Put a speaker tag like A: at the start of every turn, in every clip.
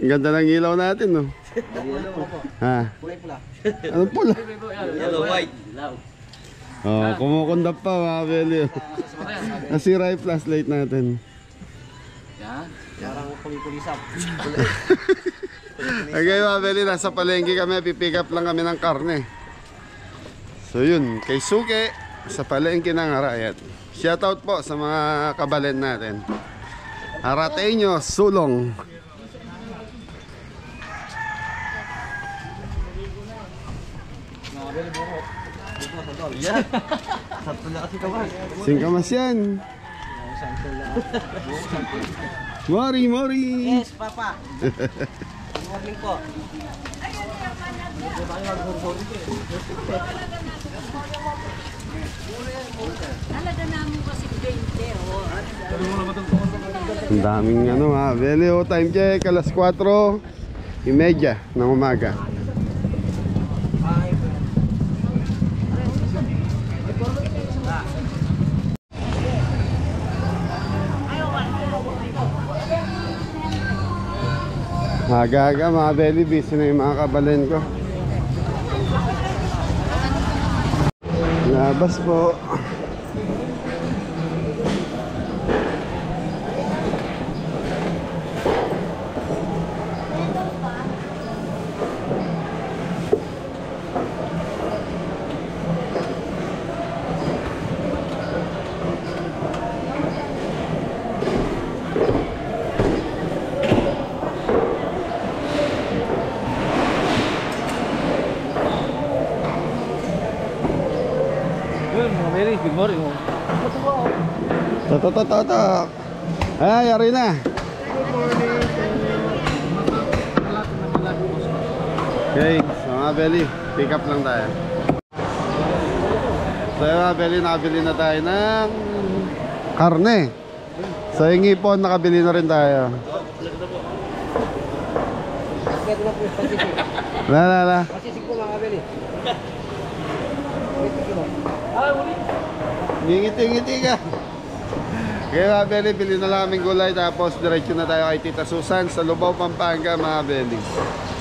A: Ang ganda ng ilaw natin, no? Ha? Anong pula?
B: Yellow, white.
A: Oh, kumukundap pa mga Beli. Nasira yung flashlight natin.
B: Parang kulisan.
A: Okay mga Beli, nasa palengke kami. Pipick up lang kami ng karne. So yun, kay Suke sa palengke ng Arayat. Shoutout po sa mga kabalen natin. Arateño, sulong. Singkamas yan. Mori, Mori.
B: Yes, Papa. Good morning po.
C: Talaga namin kasi 20, oh.
A: Ang daming ano ha. Beli, oh, time check. Alas 4:30 ng umaga. Aga-aga mga Beli, busy na yung mga kabalen ko. Labas po.
B: Good morning.
A: Tototototok. Ay, yari na. Okay, so mga Beli, pick up lang tayo. So mga Beli, nakabili na tayo ng karne. So yung ipon, nakabili na rin tayo. La.
B: Masisig po mga Beli.
A: Ngingiti-ngiti ka. Kaya mga Beli, bili na lang aming gulay. Tapos diretso na tayo kay Tita Susan sa Lubao, Pampanga mga Beli.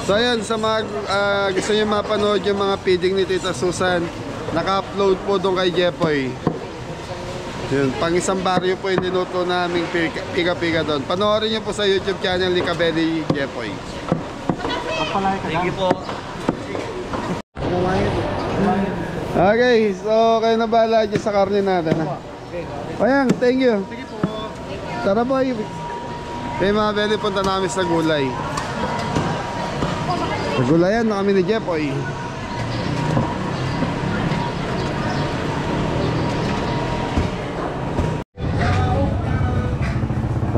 A: So ayan, sa mga gusto nyo mapanood yung mga feeding ni Tita Susan, naka-upload po doon kay Jepoy. Yun, pang isang baryo po yung niluto naming pika-pika doon. Panoorin nyo po sa YouTube channel ni Kabeli Jepoy.
B: Thank you po.
A: Okay, so kayo na bahala dyan sa karne natin ha. Ayan, thank you.
B: Sige po.
A: Tara boy. Okay mga Beli, punta namin sa gulay. Sa gulayan na kami ni Jepoy.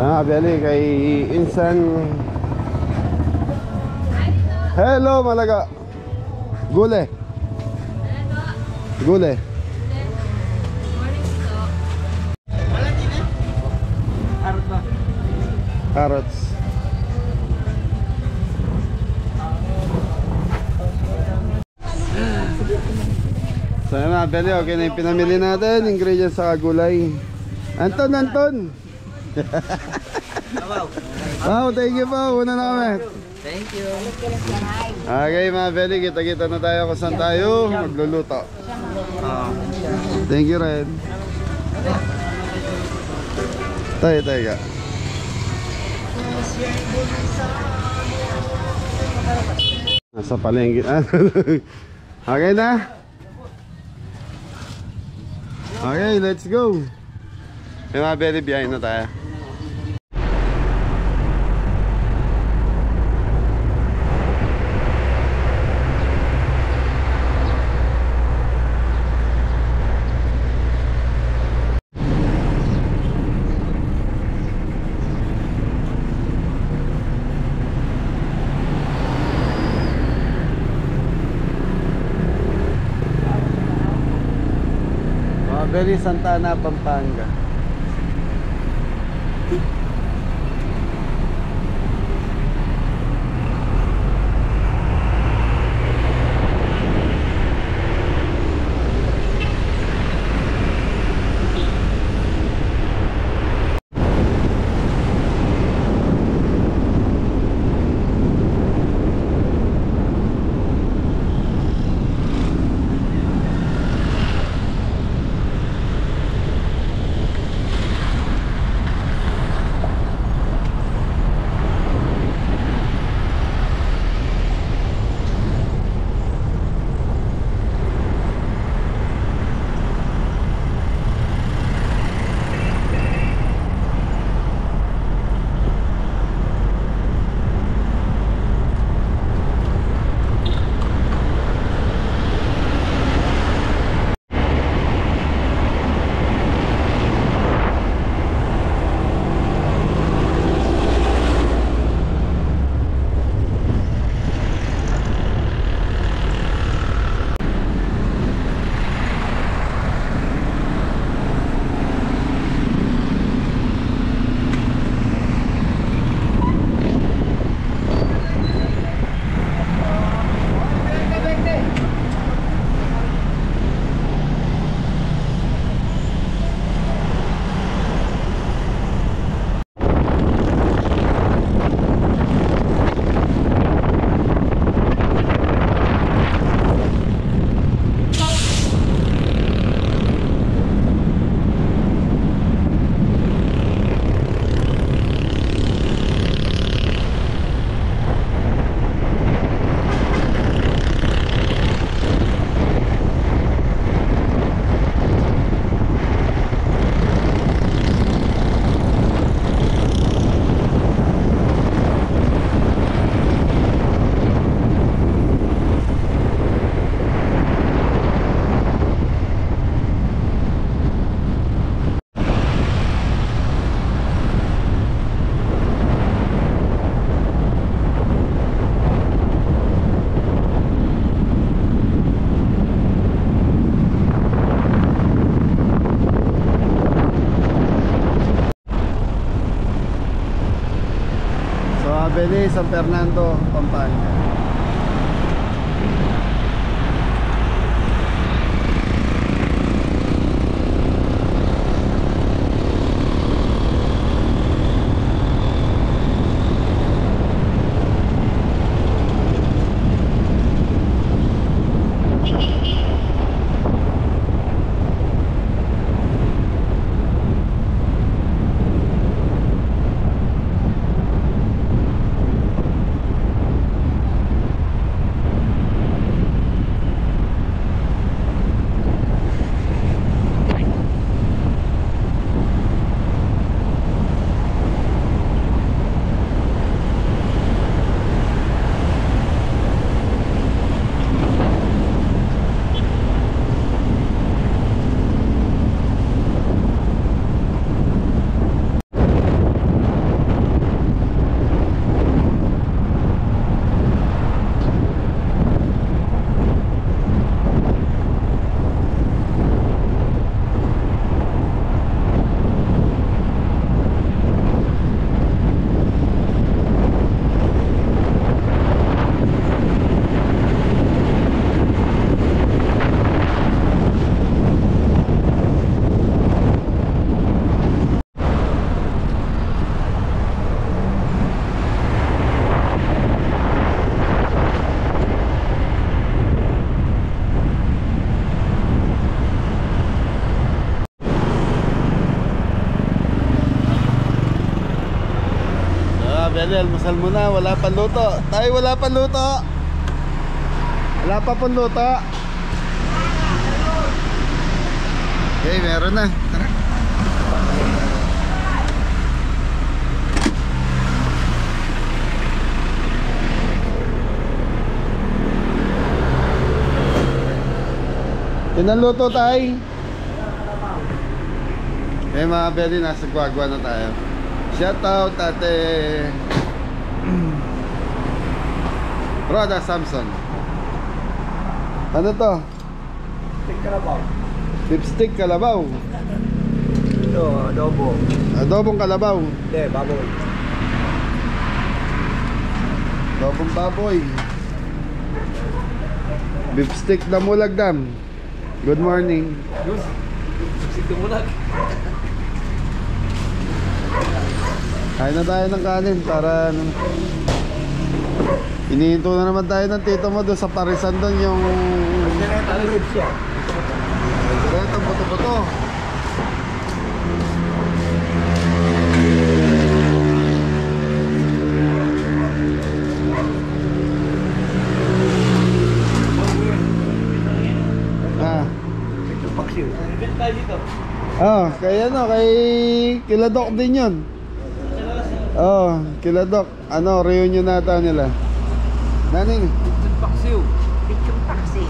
A: Ah, Beli, kay Insan. Hello, Malaga. Gule. Gule. Carrots. So yun mga Beli, okay na yung pinamili natin. Ingredients sa gulay. Anton. Wow, thank you po. Una na kami.
B: Thank you.
A: Okay mga Beli, kita-kita na tayo kung saan tayo magluluto. Thank you Red. Tayo ka. Nasa palengke. Okay na? Okay, let's go. Yung mga Beli, biyahin na tayo. Beli, Santa Ana, Pampanga. Mga Beli, San Fernando, Pampanga. Beli, almusal muna, wala pang luto. Tayo, wala pang luto. Wala pa pang luto. Okay, meron na. Tara. Pinaluto tayo. Okay mga Beli, nasa Guagua na tayo. Shoutout Ate Roda Samson. Ano to?
B: Stick kalabaw.
A: Lipstick kalabaw.
B: Ito, adobo.
A: Adobong kalabaw.
B: Hindi, baboy.
A: Adobong baboy. Lipstick Damulagdam. Good morning.
B: Lipstick Damulag.
A: Kain na tayo ng kanin para ano. Inihinto na naman tayo ng tito mo doon sa Parisan doon yung ito, buto-buto. Kay ano, kay Kiladok din yun. Kiladok. Ano, reunion nata nila. Naning?
B: Lechon paksiw.
C: Lechon paksi.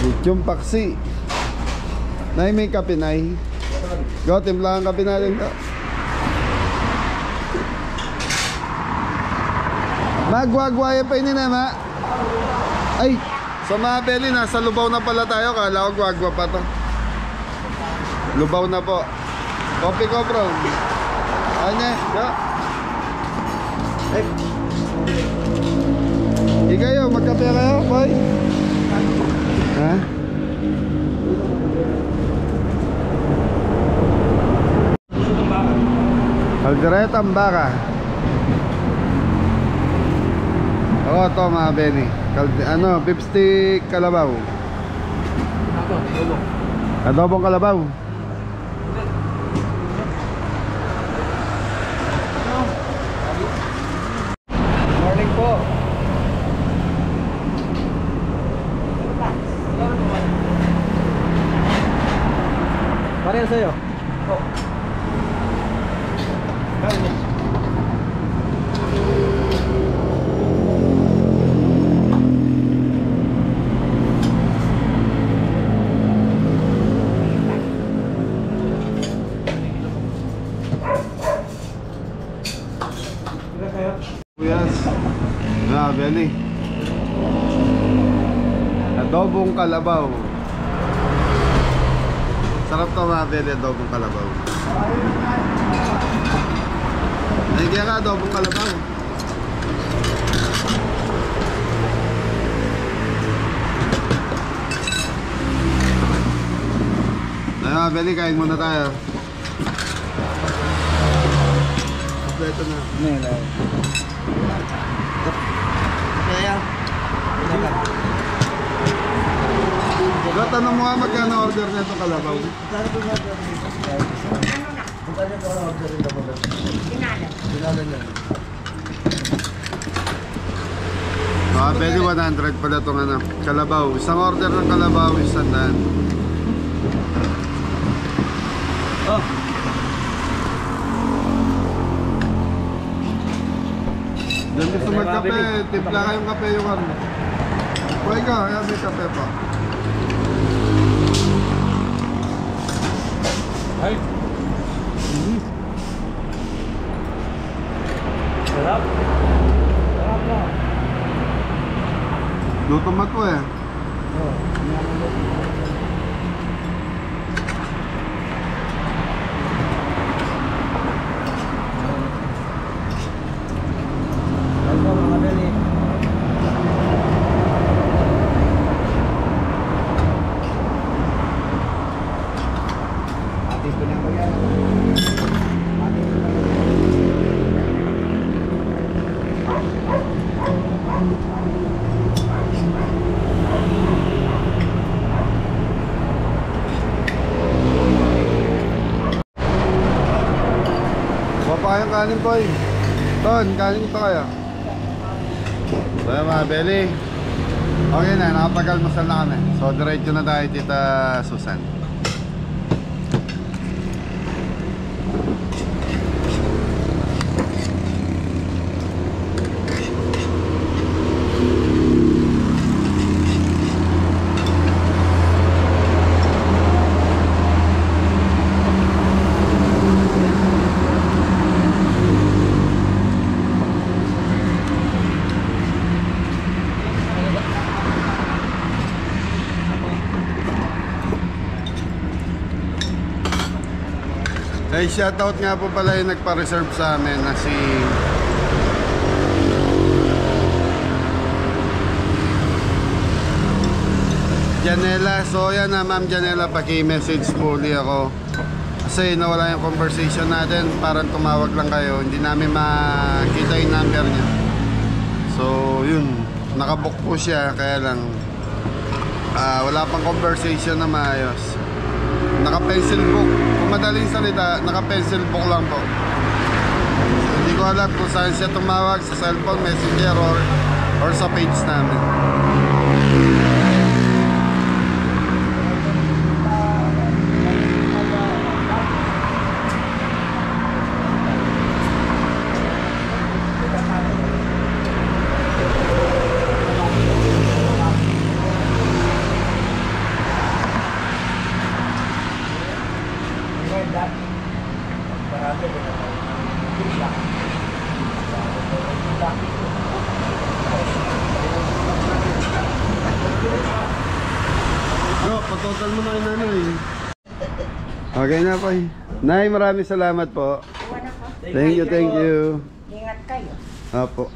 A: Lechon paksi. Nay, may kape, Nay. Go, timplahan kape natin to. Magwagwaya pa ini na, ma. Ay, sa mga Beli, nasa Lubao na pala tayo. Kala ko gwagwa pa to. Lubao na po. Kopi ko, bro. Ano? Go. Ay. Kayo, magkape kayo, boy? Ha? Caldereta Ambaka. Oo, to mga Benny. Ano, beef stick kalabaw. Adobong kalabaw.
B: Morning po. Pareho sa'yo.
A: Yes. Na, Benny. Adobong kalabaw. Sarap to mga Benny, adobong kalabaw. Ay, kaya ka adobong kalabaw. Mga Beli, kain muna tayo. Kompleto na.
B: Kaya.
A: Bro, tanong mo nga magkano order na itong kalabaw. Mga Beli, 100 pala itong ano, kalabaw. Isang order ng kalabaw, isang daan.
B: Oh.
A: Diyan gusto magkape, tipla kayong kape yung ano. Buhay ka, kaya may kape pa.
B: Ay. Sarap. Sarap na.
A: Luto mat po eh.
B: Oh. Mga Beli. Ating pinapagyan.
A: Papayang kanin po eh. Ton, kanin pa kaya? So yun mga Beli. Okay na, nakapag-almusal na kami. So diretso na tayo, Tita Susan. Ay, shoutout nga po pala yung nagpa-reserve sa amin na si Janela. So yan na, Ma'am Janela, paki-message mo uli ako kasi nawala yung conversation natin. Parang tumawag lang kayo, hindi namin makita yung number niya. So yun, nakabook po siya, kaya lang wala pang conversation na maayos. Naka-pencil book. Kung madaling salita, naka-pencil book lang po. So, hindi ko alam kung saan siya tumawag, sa cellphone, messenger, or sa page namin. Bro, patotal mo na yung nanay. Okay na po. Nay, maraming salamat po. Thank you, thank you.
C: Ingat kayo.
A: Apo.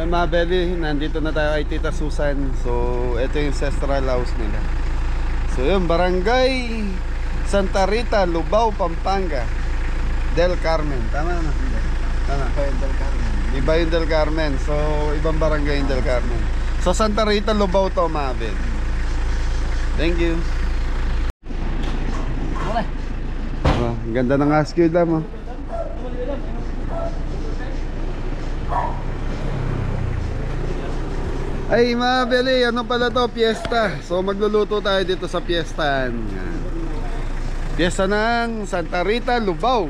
A: So mga belly, nandito na tayo kay Tita Susan. So ito yung ancestral house nila. So yun, Barangay Santa Rita, Lubao, Pampanga, Del Carmen. Tama na? Tama.
B: Del Carmen.
A: Iba yung Del Carmen. So ibang barangay yung Del Carmen. So Santa Rita, Lubao to mga belly. Thank you.
B: Okay.
A: Oh, ang ganda ng husky dam oh. Ay mga beli, ano pala to? Fiesta. So magluluto tayo dito sa fiestan. Fiesta ng Santa Rita, Lubao.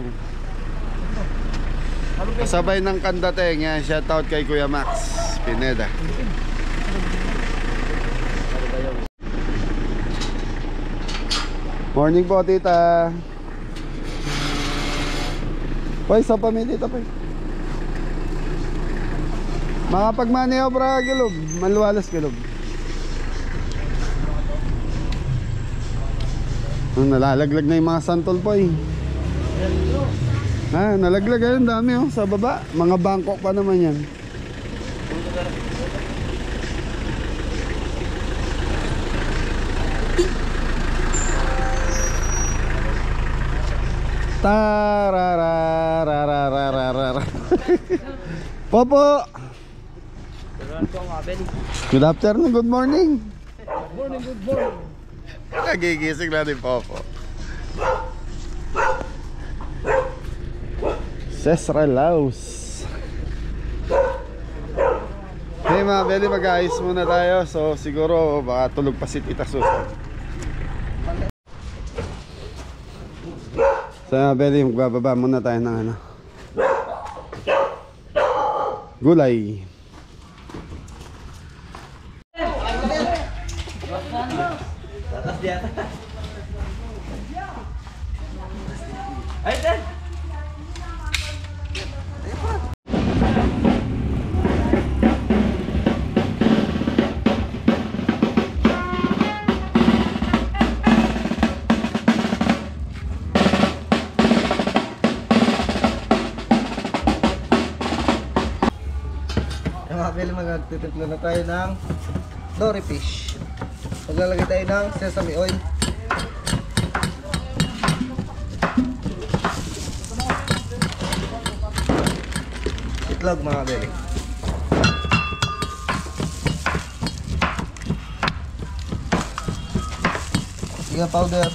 A: Kasabay ng Kandateng. Yan, shoutout kay Kuya Max Pineda. Morning po tita. Hoy, sa pamilya dito pa. Makapagmaniobra gilog, maluwalas gilog. Nalalaglag na yung mga santol po eh. Nalaglag ayun, dami oh, sa baba. Mga bangkok pa naman yan. Tararararararara. Popo. Good afternoon, good morning.
B: Good morning, good morning.
A: Nagigising natin Popo. Cesar Laos. Hey mga belly, mag-ayos muna tayo. So siguro baka tulog pa si Tita Susan. So mga belly, magbababa muna tayo ng ano, gulay.
B: Ay, Dad! Magtitimpla na tayo ng dory fish. Maglalagay tayo ng sesame oil. Itlog mga belly. Siga powder.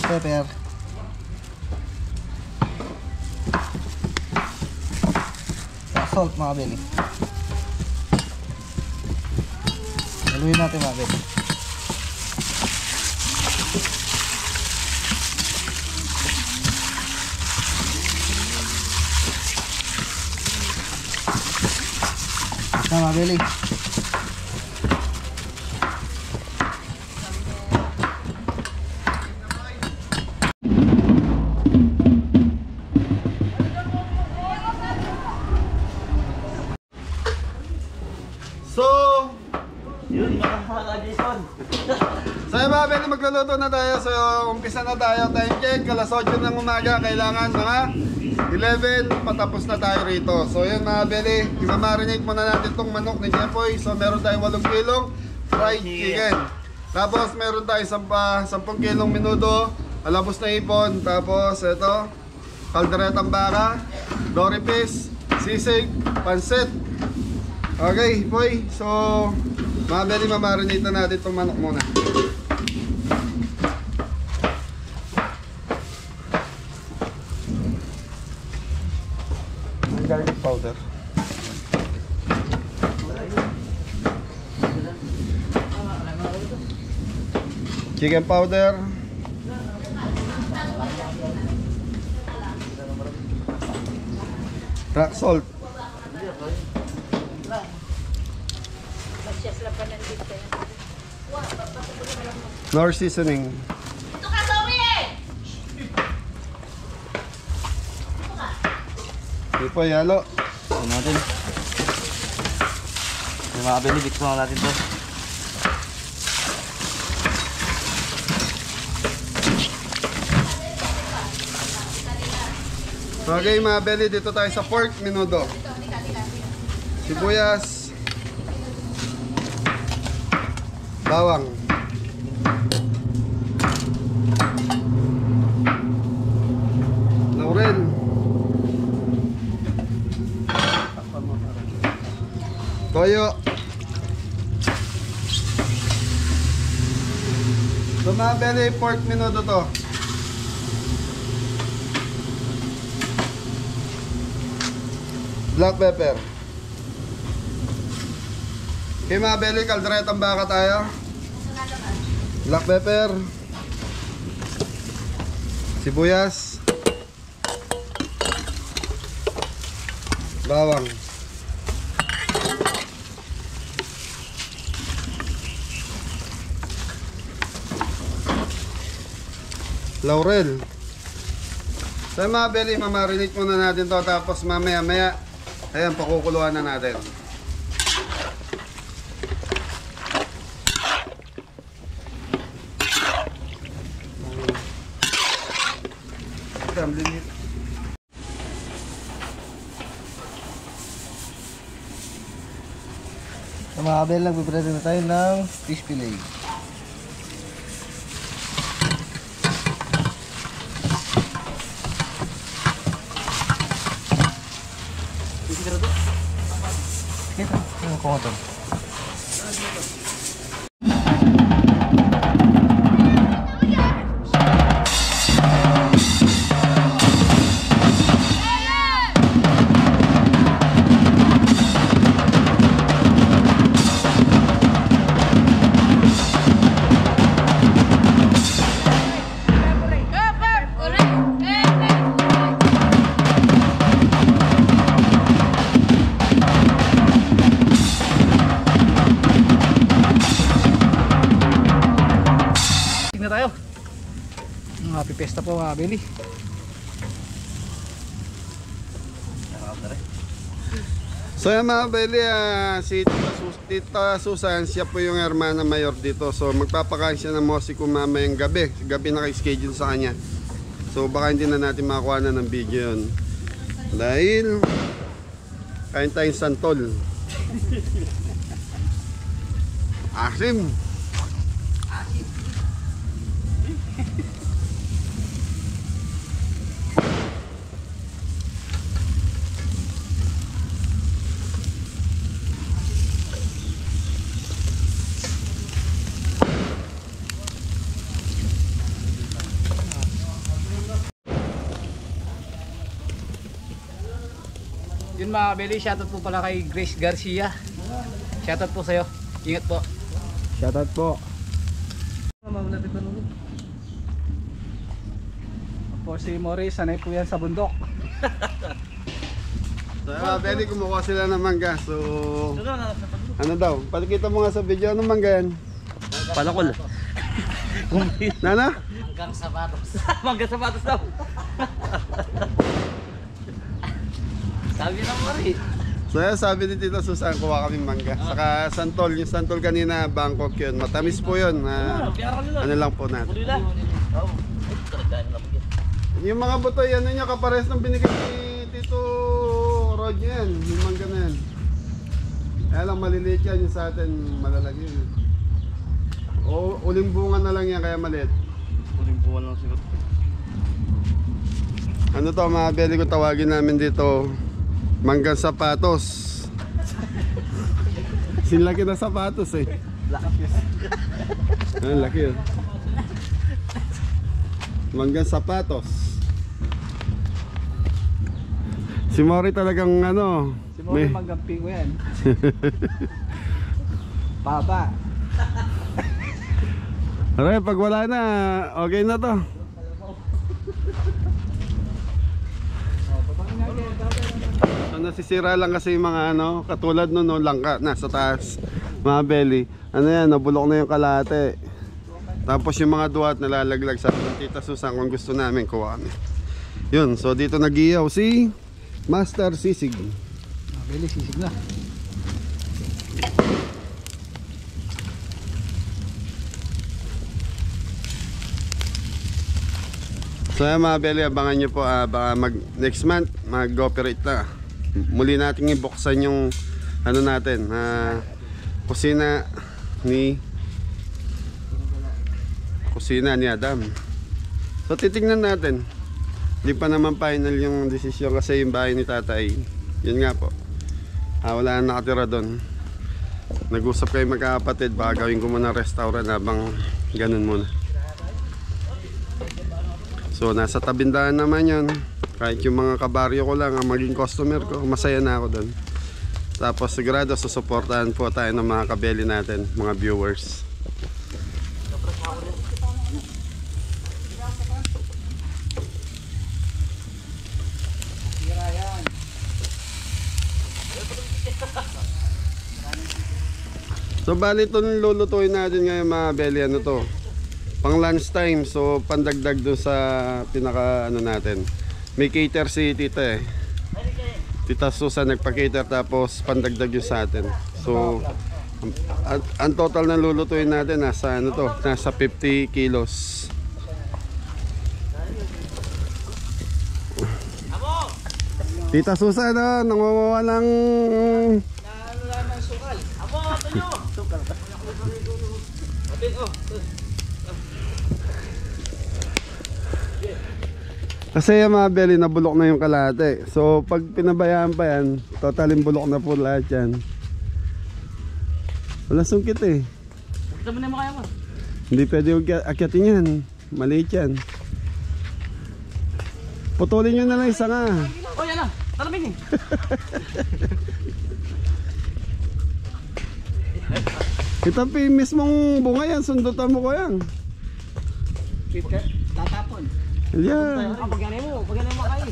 B: Pepper. Salt mga belly. Haluin natin mga belly. Mga belly.
A: So yung mga belly, magluluto na tayo. So umpisa na tayo. Time check, alas 8 ng umaga. Kailangan mga 11 patapos na tayo rito. So yun mga belly, imamarinate muna natin itong manok ni Jeffoy. So meron tayong 8 kilong fried chicken. Tapos meron tayong 10 kilong menudo, alabos na ipon. Tapos ito, kalderetang baka, dory fish, sisig, pansit. Okay boy, so mga belly, mamarinate na natin itong manok muna. Garlic powder. Chicken powder. Rock salt. Nor seasoning. Ito po, yalo.
B: Ito natin. Yung mga belly, bigyan natin to.
A: Okay mga belly, dito tayo sa pork menudo. Sibuyas. Bawang. Laurel. Toyo. So mga belly, pork menudo to. Black pepper. Okay mga belly, kalderetang baka tayo. Black pepper. Sibuyas. Bawang. Laurel. So mga belly, mamarinate muna natin to, tapos mamaya ayan, pakukuluan na natin.
B: Sa mga kabel, nagpiprito na tayo ng fish fillet. Ito, ano ko ito?
D: Na tayo. Happy Fiesta po mga Beli.
A: So yan mga belly, si Tita Susan, siya po yung hermana mayor dito. So magpapakain siya ng mosiko mamayang gabi. Gabi naka-schedule sa kanya. So baka hindi na natin makakuha na ng video yun. Dahil kain tayong santol. Asim.
D: Yun mga Beli, shoutout po pala kay Grace Garcia. Shoutout po sa'yo. Ingat po.
B: Shoutout po.
D: Po si Morris, sanay po yan sa bundok.
A: So yan mga belly, kumukuha sila ng mangga. So ano daw? Patikita mo nga sa video, anong mangga yan?
B: Palakol.
A: Nana?
D: Hanggang sapatos. Hanggang sapatos daw. Sabi ng Morris.
A: So yan, sabi ni Tita Susan, kuha kaming mangga. Saka santol, yung santol kanina, Bangkok yun. Matamis po yun. Ano lang po natin. Yung mga buto, yan nyo, kapares ng binigay ni Tito Rod yan. Yung mangga na yan. Kaya lang maliliit yan, yung sa atin malalaki yun. O uling bunga na lang yan, kaya maliit.
B: Uling buwan lang siguro.
A: Ano to mga belly, ko tawagin namin dito, manggang sapatos. Sinlaki na sapatos eh. Ang laki yun. Manggang sapatos. Si Mori talagang ano,
D: Si Morris maggampi ko yan. Papa.
A: Aray, pag wala na, okay na to. So nasisira lang kasi yung mga ano, katulad nun, no, langka, nasa taas, mga belly. Ano yan, nabulok na yung kalate. Tapos yung mga duwat nalalaglag sa Tita Susan kung gusto namin kuha kami. Yun, so dito nag-iyaw si Master Sisig.
D: Mga Beli, sisig na.
A: So yan mga belly, abangan nyo po, baka next month mag-operate na. Muli natin ibuksan yung ano natin, kusina ni Adam. So titignan natin. Hindi pa naman final yung desisyon kasi yung bahay ni tatay, yun nga po, wala na nakatira doon. Nag-usap kayo magkakapatid, baka gawin ko muna restaurant habang ganun muna. So nasa tabindahan naman yun. Kahit yung mga kabaryo ko lang ang maging customer ko, masaya na ako doon. Tapos sigurado susuportahan po tayo ng mga kabeli natin, mga viewers. So bali ito lulutuin natin ngayon mga belly, ano to, pang lunch time. So pandagdag doon sa pinaka ano natin. May cater si tita Tita Susan nagpa-cater, tapos pandagdag yun sa atin. So ang total na lulutuin natin nasa ano to, nasa 50 kilos. Tita Susan, nangunguha ng kasi yung mga belly, nabulok na yung kalate. So pag pinabayaan pa yan, totalin bulok na po lahat yan. Wala sungkit eh. Hindi pwede akyatin yan. Maliit yan. Putulin nyo na lang isa nga.
B: Oh yan na, talamin eh.
A: Itapi mismong bunga yan, sundutan mo ko yan.
B: Tatapon.
A: Yan.
B: Pagyanay mo kayo.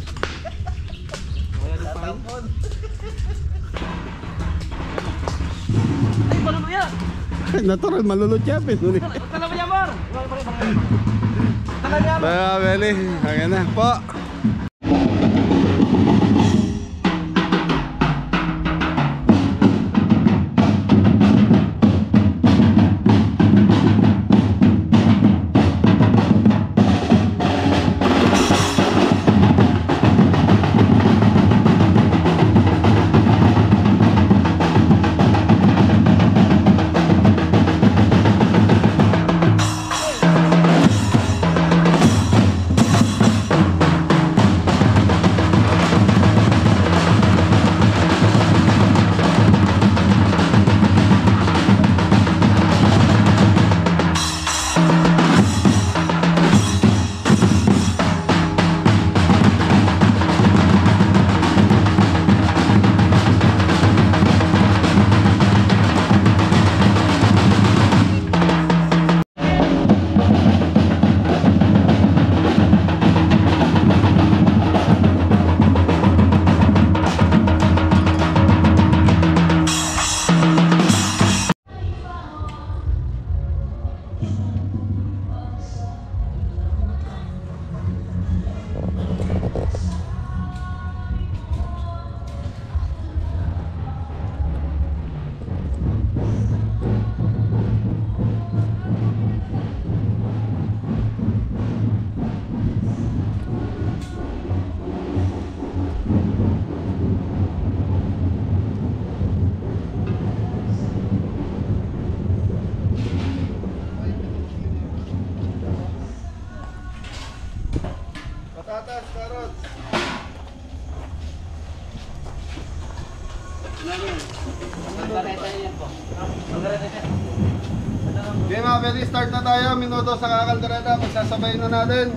B: Tatapon. Ay, paano mo yan?
A: Natural, malulot yan.
B: Tala mo yan, Mar. Tala mo yan.
A: Kaya belly, hanggang na po. Patatas, carrots. Okay mga belly, start na tayo. Minuto sa kakaldereta. Pagsasabayin na natin.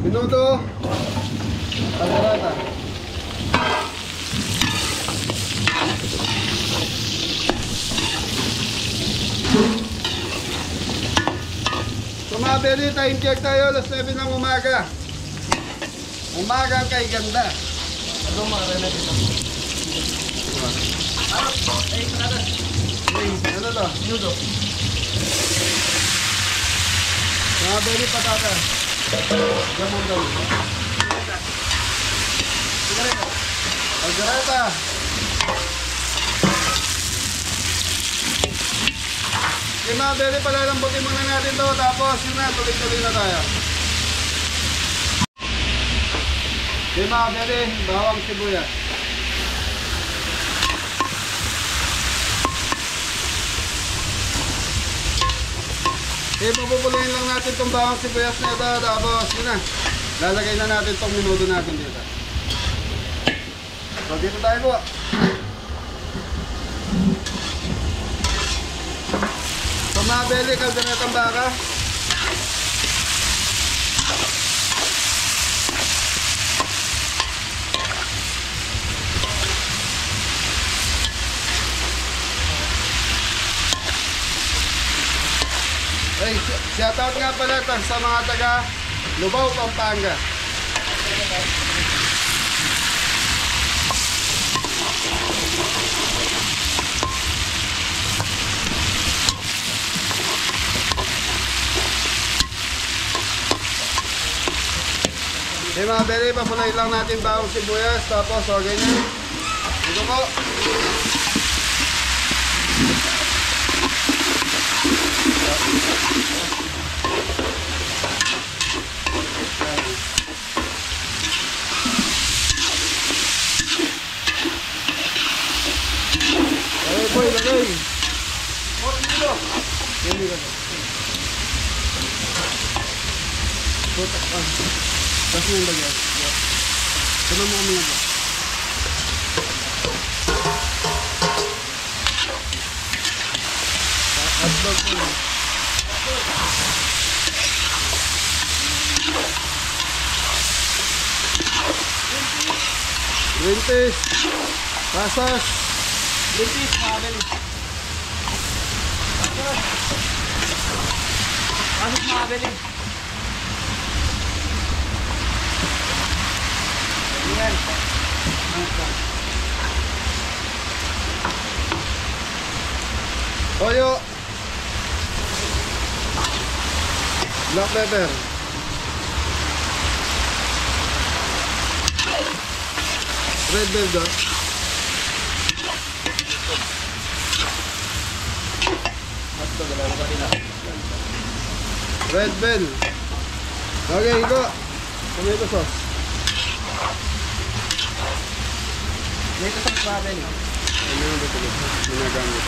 A: Minuto. Kaldereta. So mga belly, time check tayo. Alas 9 ng umaga. Umaga kay ganda. Ano mga relate ito? Ano to? Nudo. Mga belly, patatas. Gamon daw. Algareta. Okay mga belly, palalambutin muna natin to. Tapos yun na, tuloy-tuloy na tayo. Okay mga bebe, bawang sibuyas. Okay, pupupuluin lang natin itong bawang sibuyas na ito. Tapos yun na, lalagay na natin itong minuto natin dito. So dito tayo po. So mga bebe, kalderetang baka. Ay, shoutout nga pala sa mga taga Lubao, Pampanga. Okay mga bere, papulay lang natin bawang sibuyas. Tapos, so ganyan. Dito po. Ay, boy, lagay. Yan dito. Putak pa. Tapos na yung bagay. Tama mo kami nga ba? Hotdog po yun. Rintis. Pasas.
B: Rintis, mga beli.
D: Pasok mga beli.
B: Yan.
A: Toyo. Black pepper. Red bell dot. Red bell. Okay, go. Tomato sauce.
B: Dito sa mga beli.
A: Ano yung dito? Ginagamit.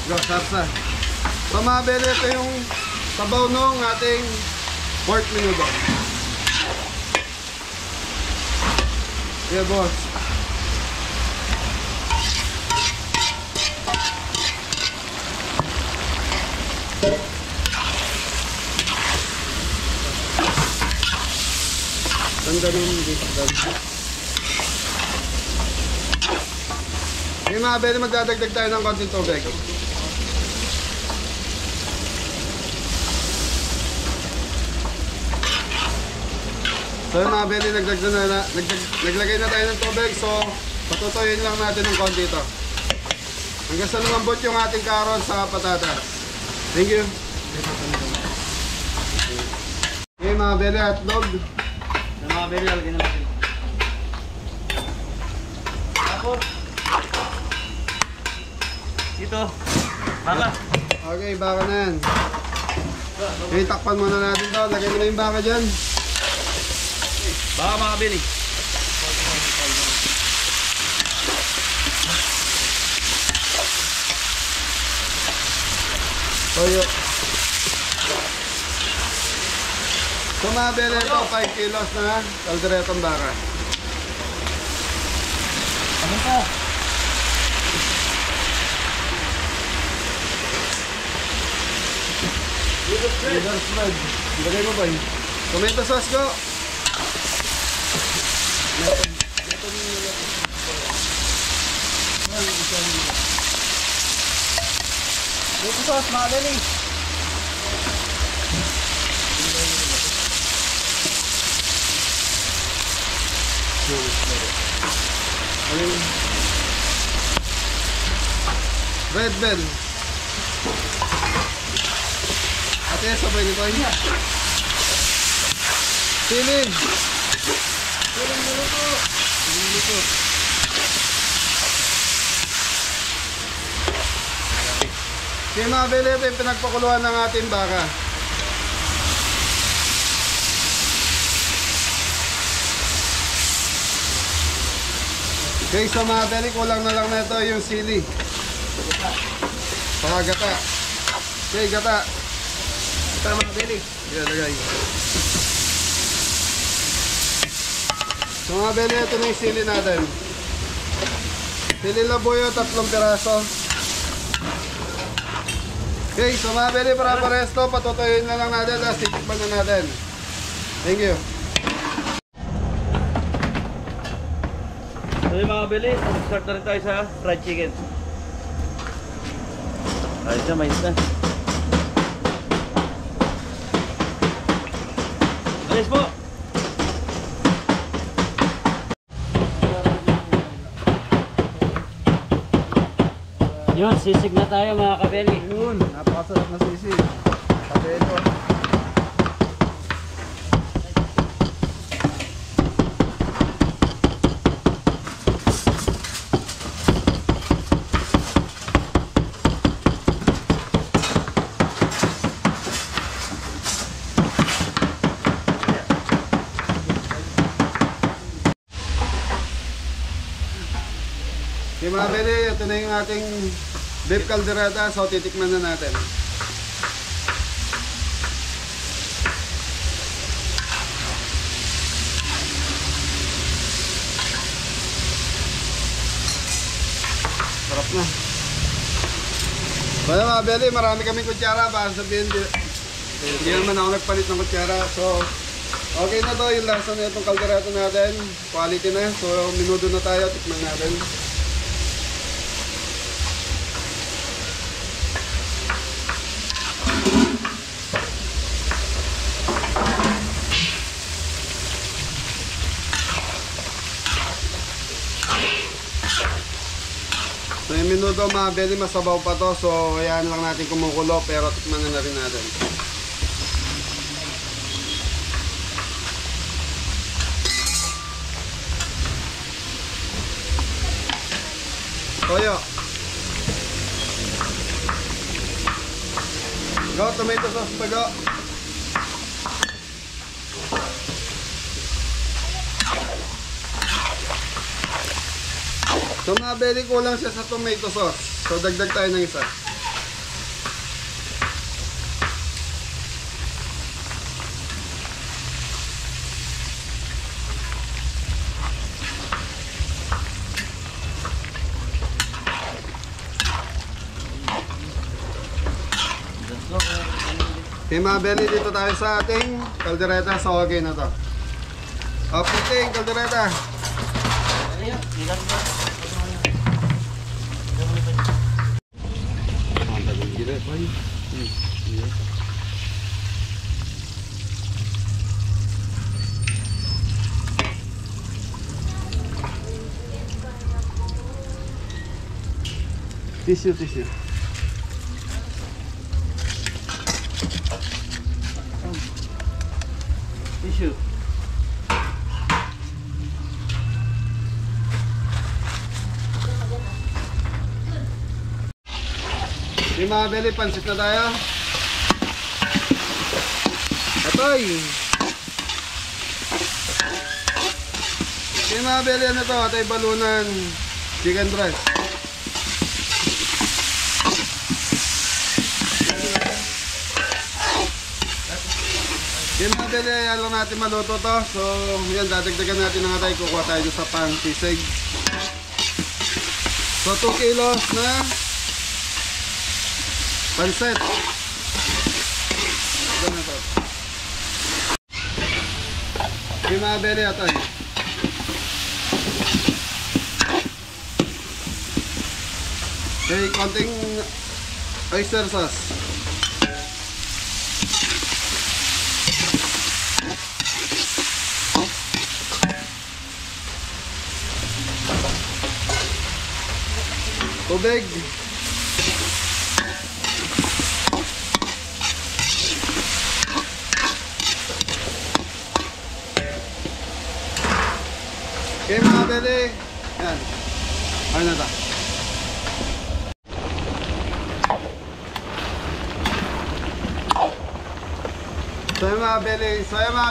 A: Go, sarsa. So mga bele, ito yung sabaw nung ating pork menudo. Yeah, boss. Tanda nung dito. Okay mga bele, magdadagdag tayo ng konting tubig. So yung mga bele, naglagay na tayo ng tubig. So patutuyin lang natin ng konti ito. Hanggang sa lumambot yung ating carrots sa patatas. Thank you. Okay mga bele, hotdog.
B: Sa mga beli, lalagyan na natin. Tapos, dito, baka.
A: Okay, baka na yan. Okay, takpan muna natin to. Lagay mo na yung baka dyan.
D: Baka mga beli.
A: Toyo. So mga bele, ito 5 kilos na kalderetang baka.
B: Ano pa?
A: Leader spread. Lagay mo ba yun? Tomato sauce ko.
B: Dito sauce, mga beli.
A: Red bell. Ate, sabay nito niya. Siling. Siling niluto. Niluto. Okay mga beli, ito yung pinagpakuluan ng ating baka. Okay, so mga beli, kulang na lang na ito yung sili. Saka gata. Okay, gata.
B: Ito mga beli.
A: Yan, lagay. So mga beli, ito na yung sili natin. Sili labuyo, 3 piraso. Okay, so mga beli, para paresto, patutuyin na lang natin, tapos titikman na natin. Thank you.
B: So yung mga beli, start na rin tayo sa fried chicken. Ayos na, mais na. Ayos po!
D: Yun, sisig na tayo mga kabeli.
A: Yun, napakasarap na sisig. Kapelo. Okay mga beli, ito na yung ating beef caldereta, so titikman na natin. Sarap na. Well mga beli, marami kaming kutsara, baka sabihin hindi naman ako nagpalit ng kutsara. So okay na to, yung lasa na itong caldereta natin, quality na. So minudo na tayo, tikman natin. So yung minuto mga beli, masabaw pa to. So ayan lang natin kumukulo, pero tikman na rin natin. Toyo. Go, tomato sauce pa go. So mga beli, kulang siya sa tomato sauce. So dagdag tayo ng isa. Okay mga beli, dito tayo sa ating caldereta. So okay na to. Okay, caldereta. Tissue. Tissue. Yung mga beli, pansit na tayo. Atoy! Yung mga beli, ano to? Atay balunan chicken breast. Yung mga beli, ayan lang natin maluto to. So, yan, dadagdagan natin ng atay. Kukuha tayo sa pang sisig. So, 2 kilos na pansit. Ito na to. Yung mga beli atoy. Okay, konting oyster sauce. Tubig. Okay mga beli. Yan. Ano na ta? So yung mga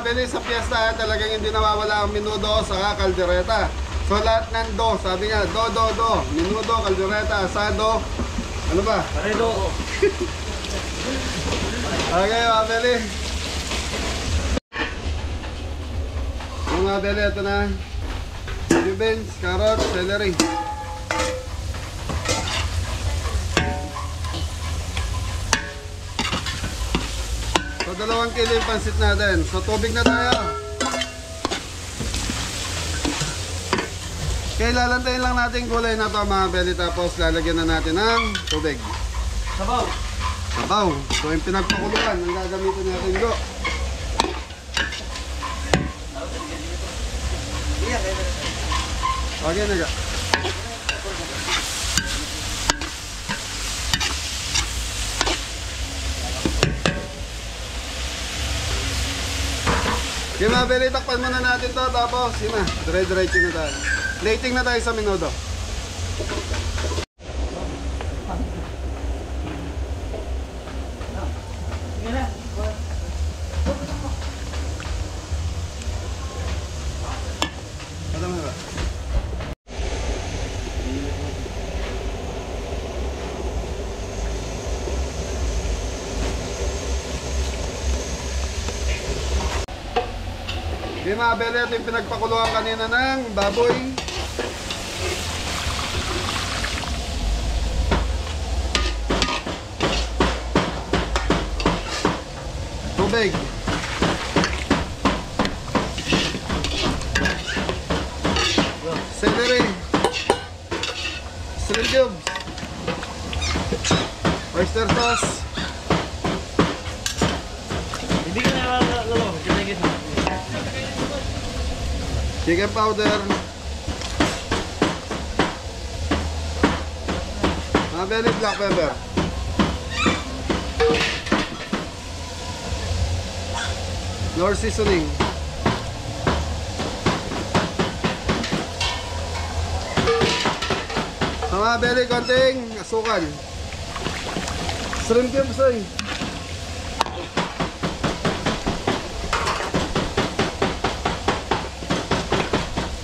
A: beli, sa piyesta talagang hindi nawawala ang menudo sa kaldereta. So lahat ng do, sabi nga, do, menudo, kaldereta, asado, ano ba?
B: Paredo.
A: Okay mga beli. Yung mga beli, ito na. Beans, carrot, celery. So 2 kilo yung pansit natin. So tubig na tayo. Okay, lalantayin lang natin gulay na to mga beli. Tapos lalagyan na natin ng tubig.
B: Sabaw.
A: Sabaw. So yung pinagpakuluan ang gagamitin natin go. Okay na ga. Okay mga beli, takpan muna natin to. Tapos yun na, dire-diretso na tayo. Plating na tayo sa menudo. Ano mo ba? Okay mga beli, ito yung pinagpakuluan kanina ng baboy. Tubig. Celery. Shrimp cubes. Oyster sauce.
B: Hindi ka na lalo.
A: Chicken powder. Mga beli, black pepper. Nor seasoning. Sa mga beli, konting asukal. Shrimp cubes ay.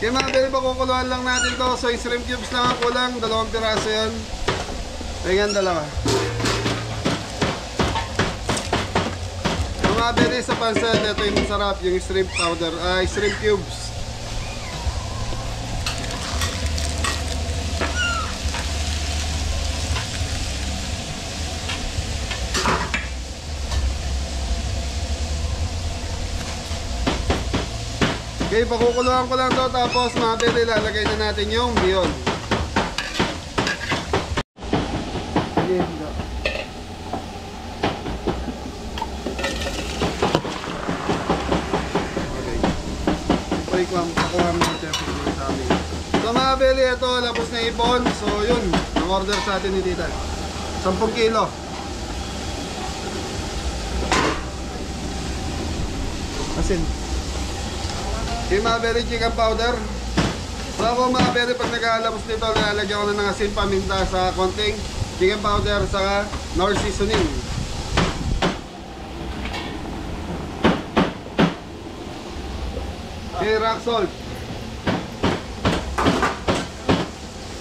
A: Kaya mga beli, pakukuluan lang natin to. So yung shrimp cubes lang ang kulang. 2 piraso yun. Ayan, 2. Mga beli sa pancit, ito yung masarap, yung shrimp powder, shrimp cubes. Okay, pakukuluan ko lang to, tapos mga beli, lalagay na natin yung bihon. Okay, pakuha mo ng chef sa amin. So mga beli, ito labos na ipon. So yun, ang order sa atin ni tita 10 kilo. Asin. Yung mga beli, chicken powder. So ako mga beli, pag nag-aalabos nito, nilalagyan ko na ng asin, paminta sa konting chicken powder, saka nor seasoning. Okay, rock salt.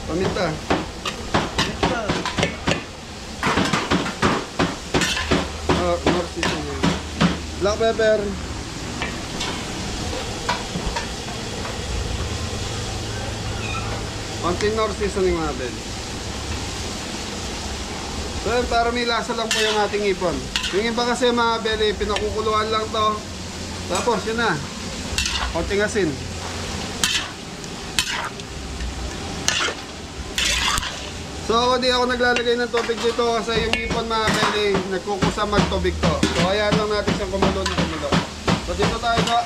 A: Paminta. Nor seasoning. Black pepper. Konting nor seasoning mga bel. So yun, para may lasa lang po yung ating ipon. Yung iba kasi mga bel, pinakukuluan lang to. Tapos yun na, konting asin. So ako di ako naglalagay ng tubig dito kasi yung ipon mga bel, nagkukusa magtubig to. So kaya lang natin siyang kumulo na kumulo. So dito tayo ko.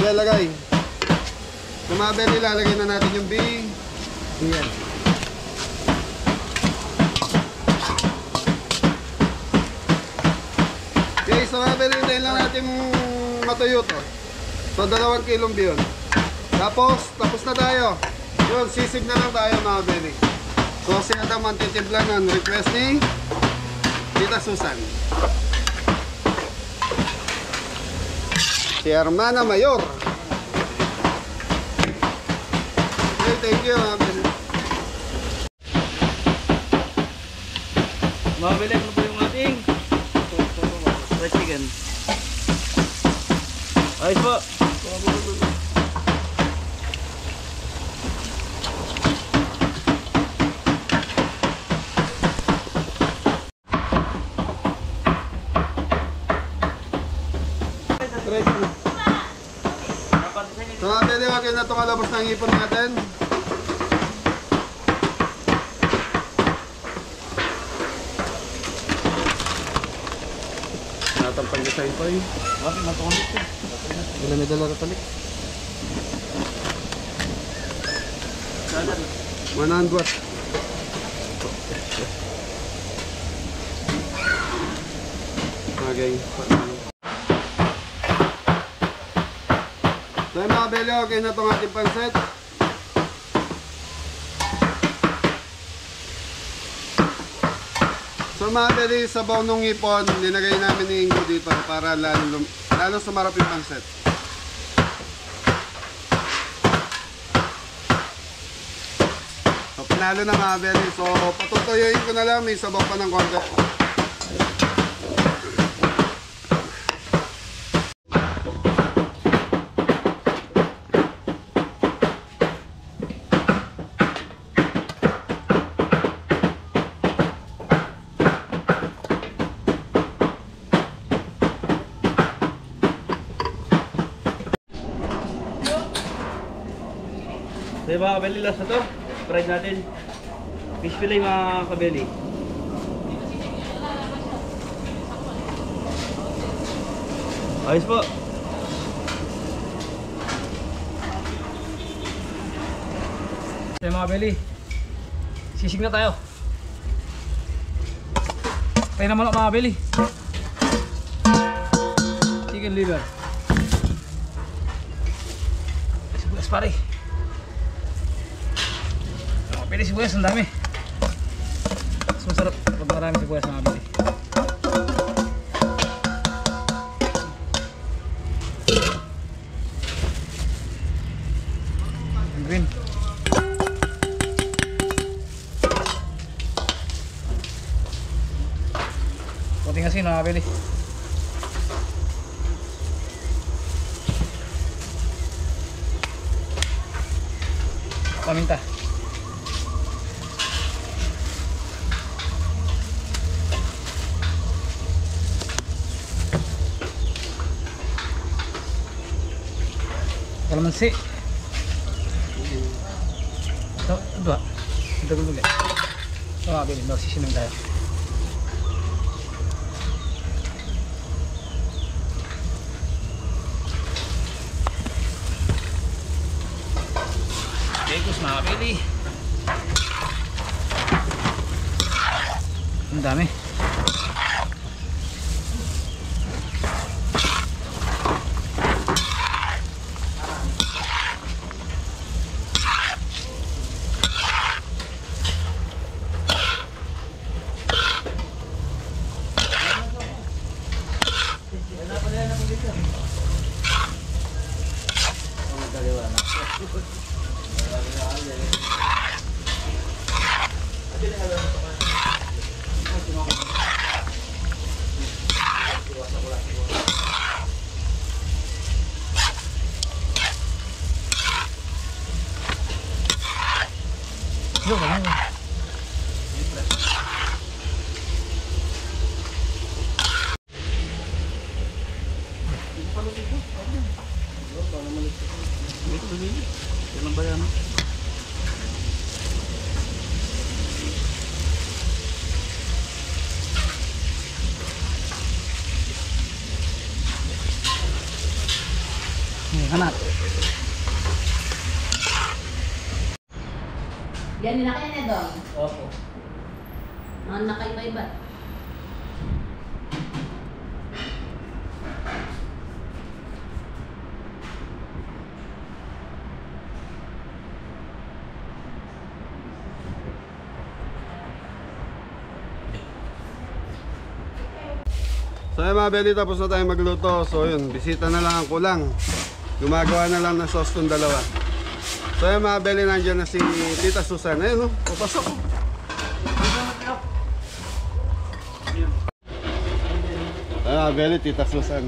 A: Ilalagay. Sa mga bel, ilalagay na natin yung bihon. Ayan. Okay, so mga bel, hintayin lang natin matuyo to. So 2 kilong bihon. Tapos na tayo. Yun, sisig na lang tayo mga bel. So si Adam ang titimpla ng request ni Tita Susan. Si Hermana Mayor. Okay, thank you.
B: Mabili ko po yung ating fried chicken. Ayos po.
A: So mga pwede, okay na itong alabas ng ipon natin. Natampang design pa yun.
B: Bakit matukamit ko?
A: Wala may dala katalik. 100 watts. Okay. So yung mga bele, okay na itong ating pansit. So mga bele, sabaw nung ipon, linagay namin ni Ingo dito para lalo sumarap yung pansit. So pinalo na mga bele. So patutuyuin ko na lang, may sabaw pa ng konti.
B: So mga kabeli, last na to. Fried natin. Fish fillet mga kabeli. Ayos po.
D: So mga beli, sisig na tayo. Tayo naman mga beli. Chicken liver. Sibuyas pare. Mga beli, sibuyas ang dami. Mas masarap pag marami sibuyas mga beli. Green. Kunting asin mga beli. Paminta. Kalamansi. Ito, dua. Ito gulo. Ito mga beli, sisinig tayo. Tegos mga beli. Ang dami. Yo, ganun. Hanap.
C: Yan na kayo na doon.
B: Opo.
C: Mga nakaiba-iba.
A: So yun mga belly, tapos na tayo magluto. So yun, bisita na lang ang kulang. Gumagawa na lang ng sauce tong dalawa. So yun mga belly, nandiyan na si Tita Susan. Ayun, papasok. Ayun mga belly, Tita Susan.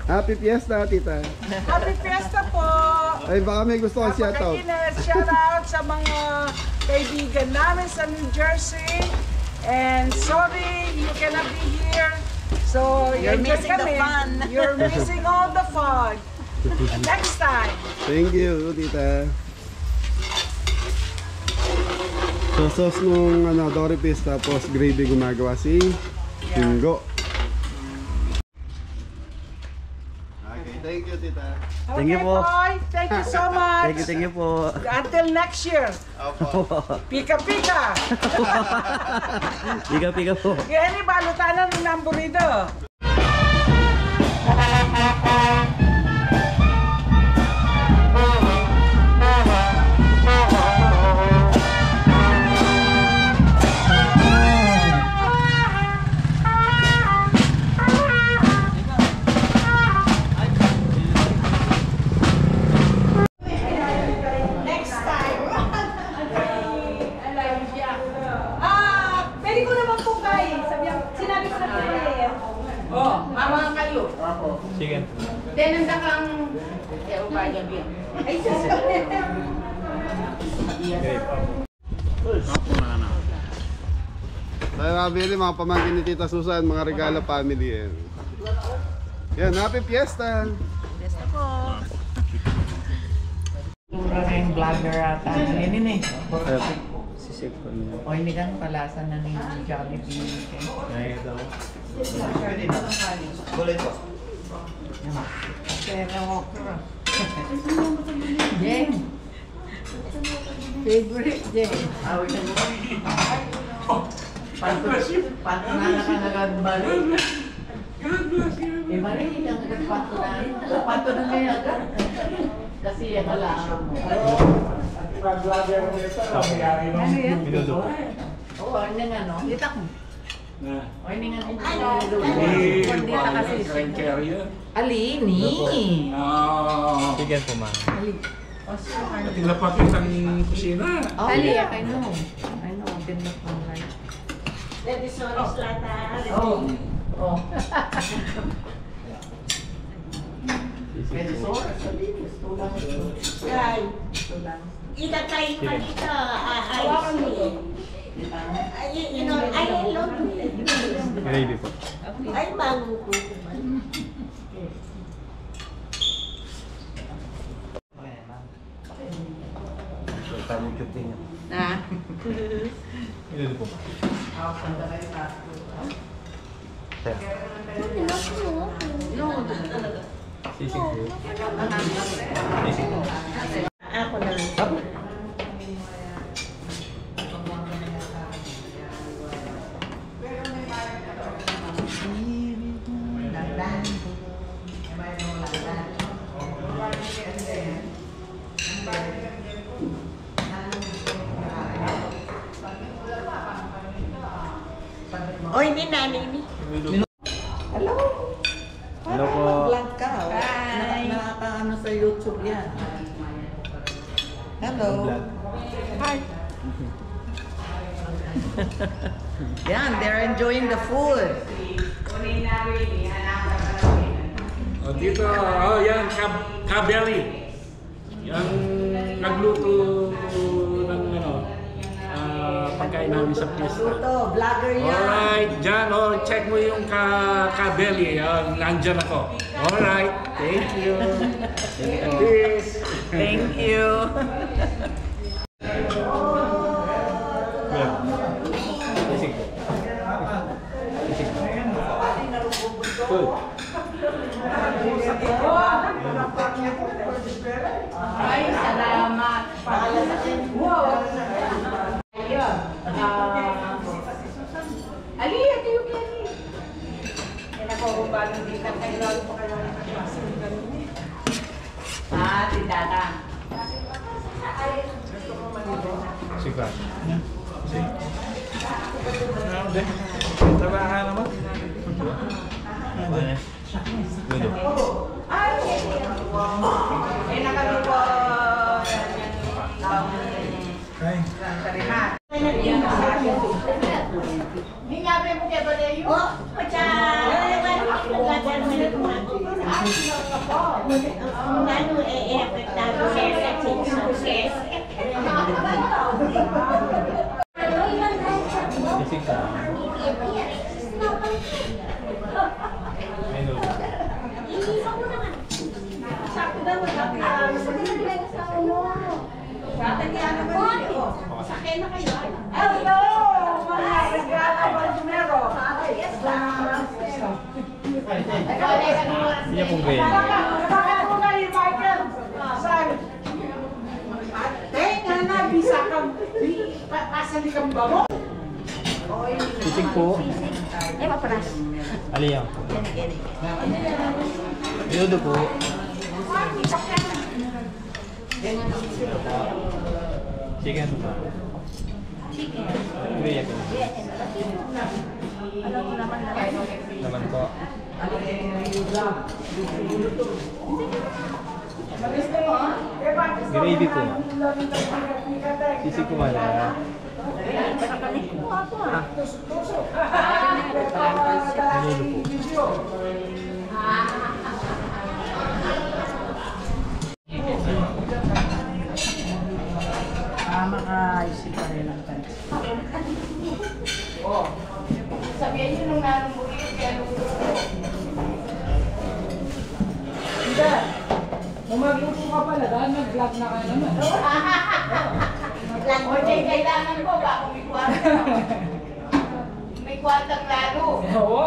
A: Happy Fiesta, Tita.
E: Happy Fiesta po!
A: Ay, baka may gusto kang shoutout.
E: Shout out sa mga kaibigan namin sa New Jersey. And sorry, you cannot be here. So, you're missing the fun. You're missing all the fun. Next time.
A: Thank you, Tita. So, sauce nung Dory Fish, tapos gravy gumagawa si Tingo. Okay, thank you, Tita.
E: Thank you po. Boy, thank you so much.
B: Thank you po.
E: Until next year. Pika-pika.
B: Pika-pika po.
E: Kaya ni balutanan ng namburido.
C: Pwede ko naman po kayo. Sinabi ko na po kayo.
E: Oh, mama kayo.
D: Sige.
C: Tenanda kang... Ay,
A: Tayo mga belly, mga pamangkin ni Tita Susan, mga regalo family yan. Yan, happy Fiesta!
F: Tura na yung vlogger ata. Ano eh? O hindi kang palasan na ni Jollibee. Pero okra. Jen. Favorite Jen. Patunanan ka nagagbalin. Mari, hindi ka nagagpatunanan. Patunanan ka agad. Kasi yan wala mo. Ano yan? Oo, ano nga no? Itak mo. O, hindi nga kung dita kasi. Alini.
D: Sige po, ma'am.
G: Tinapakit ang kusina.
F: Ali, I know. I know, din na pang right. Oh. Oh. Pwede soras, sabihin. Tulang. Tulang.
C: Itatay pa dito. Hawakan mo to. Ay, log.
D: Gravy po.
C: Ay, mango po. Na?
D: Ilan po, ma'am? Sisig po. Sisig po.
C: Ako na lang. Oh, hindi na, hindi.
F: Hello.
D: Hello po.
F: Vlog ka. Nakakaano sa YouTube yan. Hello. Hi. Yan, they're enjoying the food.
G: Oh, dito, oh yan, Kabeli. Yan, nagluto ng pagkain namin sa pista.
F: Luto, vlogger yan.
G: Alright, dyan, check mo yung Kabeli. Nandyan ako. Alright, thank you. Peace.
F: Thank you.
D: Sisig po. Sisig po. Food.
C: Ay, salamat. Wow. Ayun. Ali, ito yung kani.
E: Nakukumbalo dito. Kailangan pa kayo ng kapasok.
C: Si Tata.
D: Sige.
G: Trabahan naman.
E: Hello, mga regalo Baldomero. Bakit mo na yung Michael? Saan? Tenga na, bisa kang, pasali kang babo.
H: Sisig po. Aliyang po. Minudo po. Chicken po. Chicken. Gaya po. Naman po. Gravy po. Sisig po wala. Minudo po.
E: Makaisip pa rin ang tayo.
F: Sabihin nyo nung nanong mo yun, kaya nung
E: Hindi. Magluto ka pala dahil nag-vlog na kayo naman.
F: o Jay, kailangan ko ba kung may kwarta? May kwartang lalo.
E: Oo.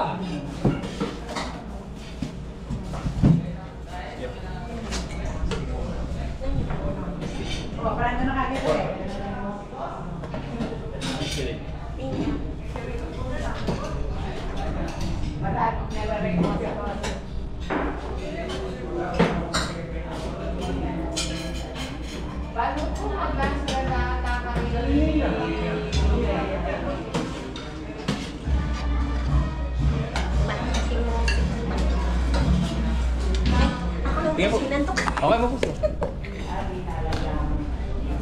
E: Parang na nakakita eh.
F: Matapos na rin mo sa kwarta. Paano po mag-last na nakakarinig?
H: Tingnan po. Okay mo po sir.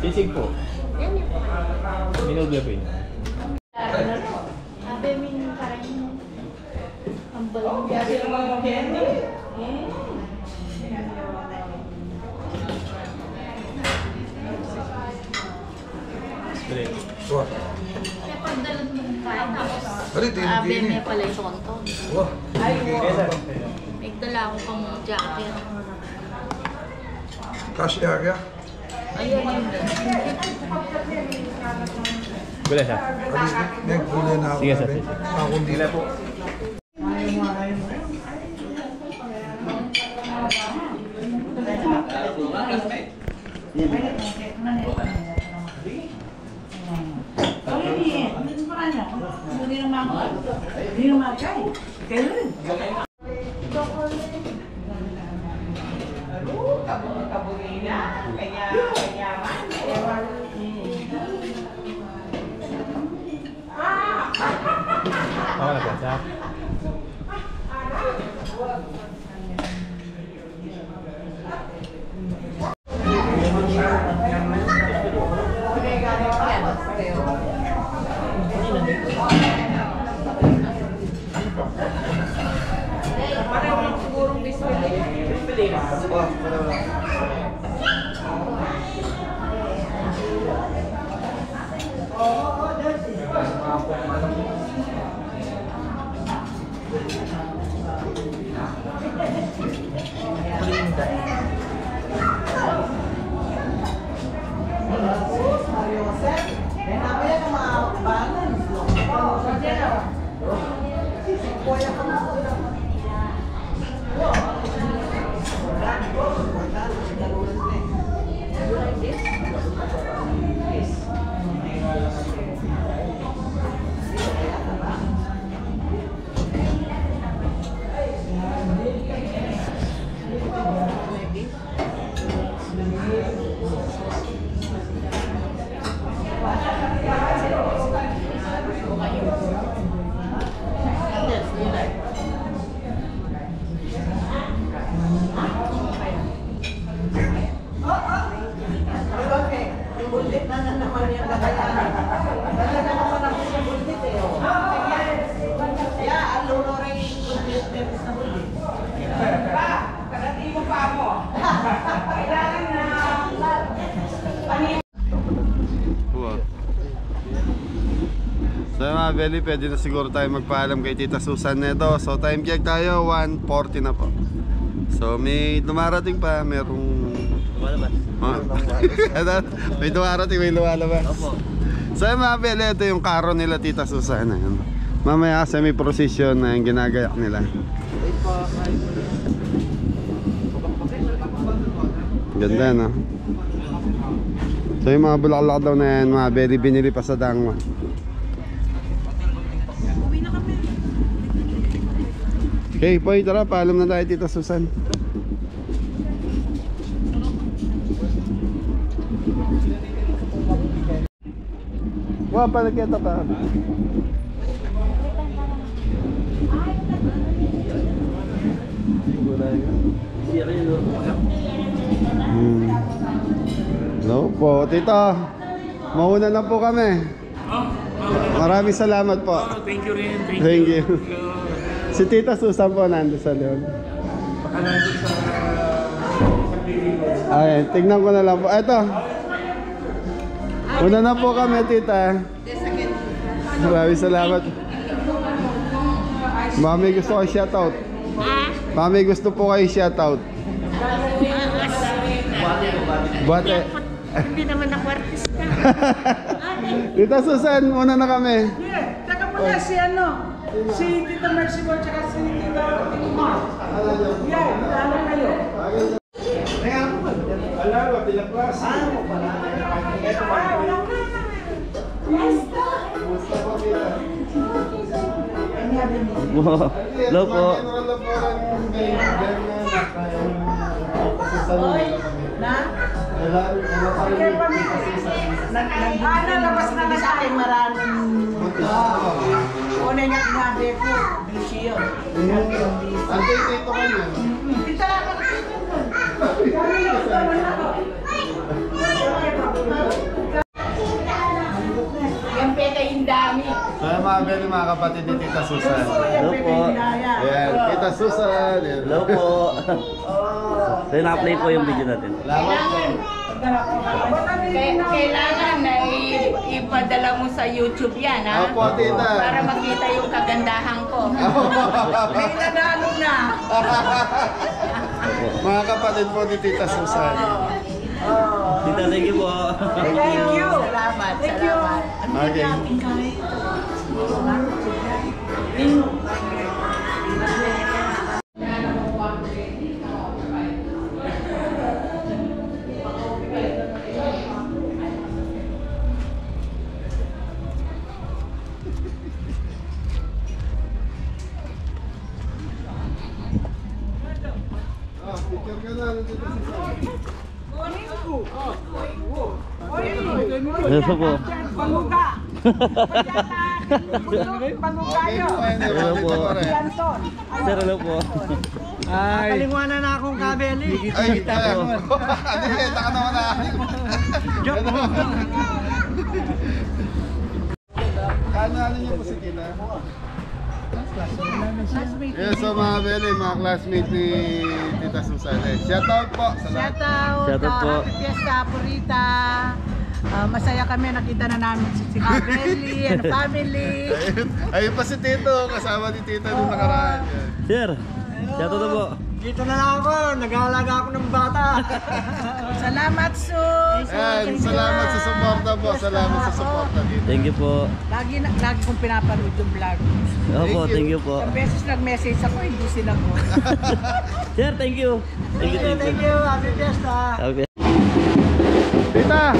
H: Sisig po. Minudo po yun. Straight.
C: Beme pala yung tonto.
H: Okay sir.
C: May dala ako pang jacket.
B: Cash area.
C: Ayun yun.
H: Gula siya.
B: Nag-gulay na ako.
H: Sige sir.
B: Ako hindi na po.
H: Okay na po sir.
A: Belly, pwede na siguro tayo magpaalam kay Tita Susan neto. So time check tayo, 1:40 na po. So may dumarating pa, merong lumalabas. May dumarating, may lumalabas. Opo. So mga Belly, ito yung karo nila Tita Susan. Ayan. Mamaya kasi may procession na yung ginagayak nila. Ganda, no? So yung mga bulaklak daw na yan, mga Belly, binili pa sa Dangwa. Okay, Poy, tara, paalam na tayo Tita Susan. Wah, panagkita pa. Hello po, Tito. Mauna na po kami. Maraming salamat po.
G: Thank you rin.
A: Thank you. Si Tita Susan po nandun sa leon.
G: Baka nandun sa
A: Ay, tignan ko na lang po. Eto. Una na po kami, Tita. Maraming salamat. Mami, gusto kayo shoutout. Mami, gusto po kayo shoutout. Bate.
C: Hindi naman ako artista.
A: Tita Susan, una na kami.
E: Teka muna si ano? Si Tita Mercy mo tsaka si Tita Mark. Yan, ano kayo?
A: Alam, pinaplas.
B: Hello po.
E: Na? Labas na sa akin maraming una niya sinabi ko, Lucio.
A: Antay dito kanya.
E: Kita lang ako.
C: Yung peta yung dami.
A: So yung mga Belly, mga kapatid ni Tita Susan.
B: Hello po.
A: Ayan, Tita Susan.
B: Hello po. So na-upload po yung video natin.
A: Salamat po.
C: Kailangan na ipadala mo sa YouTube yan, ha?
A: Opo, Tita.
C: Para makita yung kagandahan ko.
E: May nanalo na.
A: Mga kapatid po ni Tita Susan.
B: Tita, thank you po.
E: Thank you.
C: Salamat,
E: Thank you.
C: salamat.
A: Okay. Picture ka na ng Tita Susan.
B: Hello po.
E: Paluga. Paluga
A: Okay
E: yun.
A: po, ayun.
B: Hello po.
E: Anton.
B: Sir, hello po.
H: Kalingwanan na akong kabeli.
A: Ay, kaya mo. Ano yun? Taka naman na.
H: Joke mo.
A: Ano niyo po si Tita? Yes, so mga Belly, mga classmate ni Tita Susan. Shoutout po sa lahat.
B: Shoutout po.
E: Happy Fiesta, Purita. Masaya kami, nakita na namin si Kabeli and family.
A: Ayun pa si Tito, kasama ni Tita nung nakaraan.
B: Sir, shoutout po.
H: Dito na lang ako. Nag-aalaga ako ng bata.
E: Salamat, Sus.
A: Ayan, salamat sa suporta po. Salamat sa suporta dito.
B: Thank you po.
E: Lagi kong pinapanood yung vlog.
B: Opo, thank you po.
E: Isang beses nag-message ako, hindi sinagot.
B: Sir, thank you. Thank you, thank you.
H: Happy Fiesta.
B: Happy
A: Tita!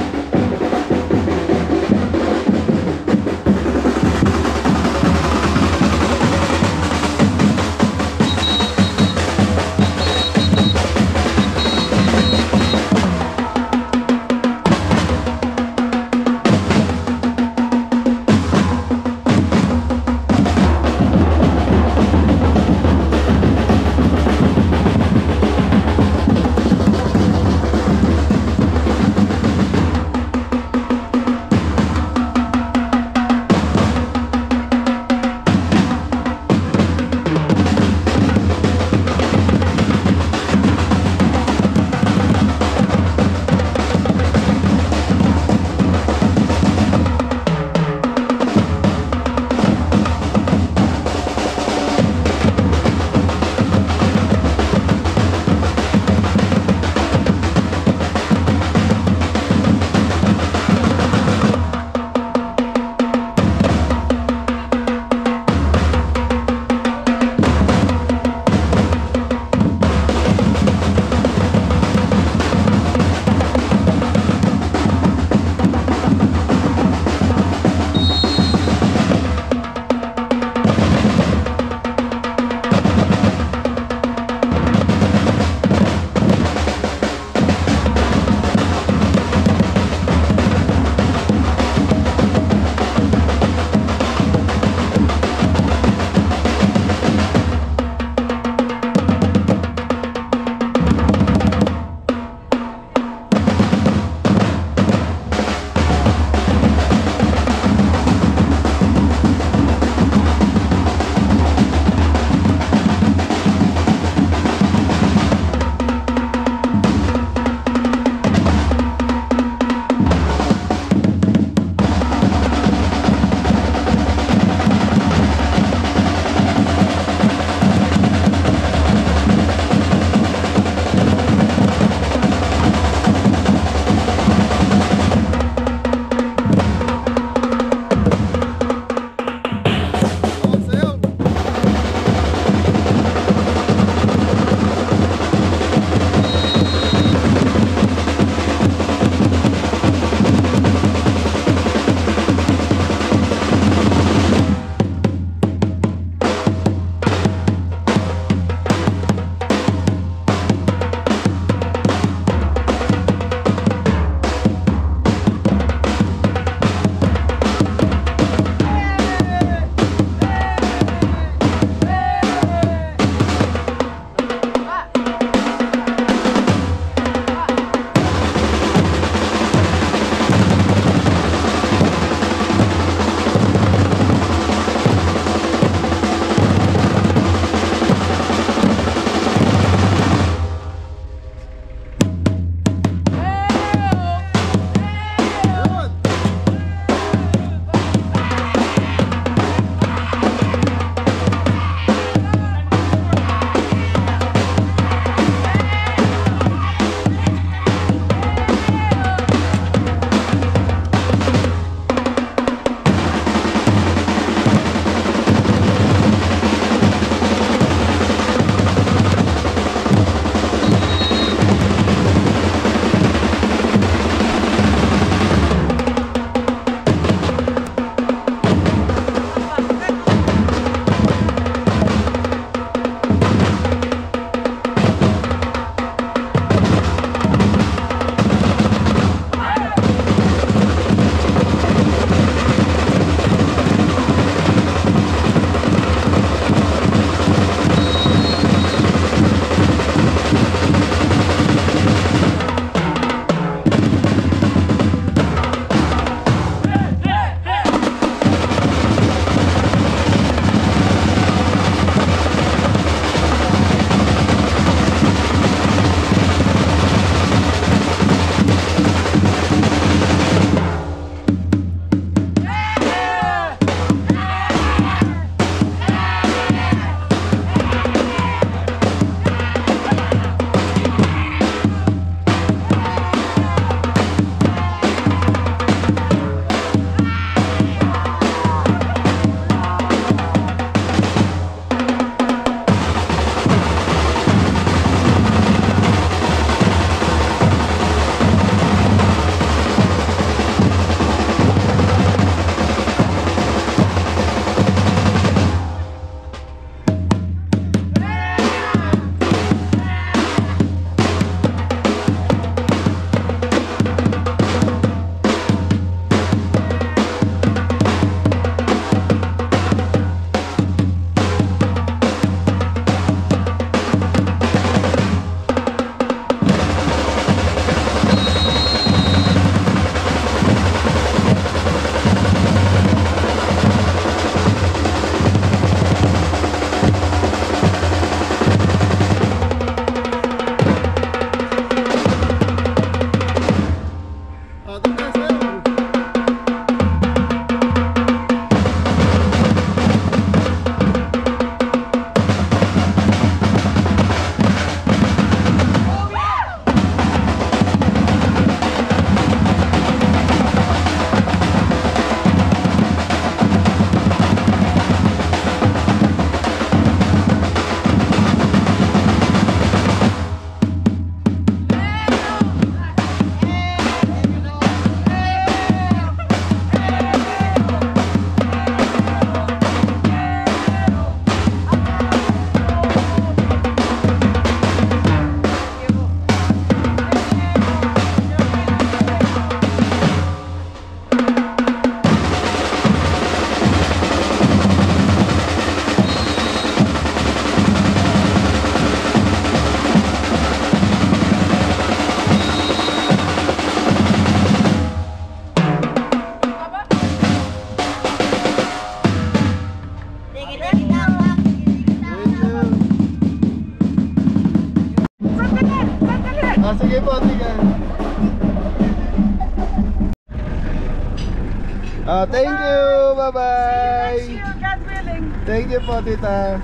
A: Thank you. Bye-bye.
E: See you, God willing.
A: Thank you po, tita.